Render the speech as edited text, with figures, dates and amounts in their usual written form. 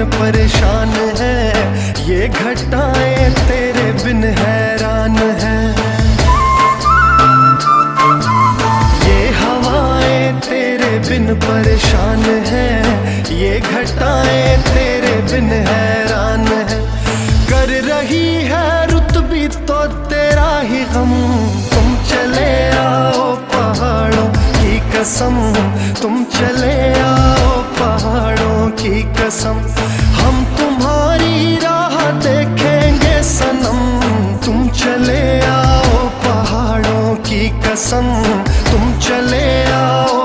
बिन परेशान है, ये घटाएं तेरे बिन हैरान है। ये हवाएं तेरे बिन परेशान है, ये घटाएं तेरे बिन हैरान है। कर रही है रुत भी तो तेरा ही गम, तुम चले आओ पहाड़ों की कसम, तुम चले आओ पहाड़ों की कसम। हम तुम्हारी राह देखेंगे सनम, तुम चले आओ पहाड़ों की कसम, तुम चले आओ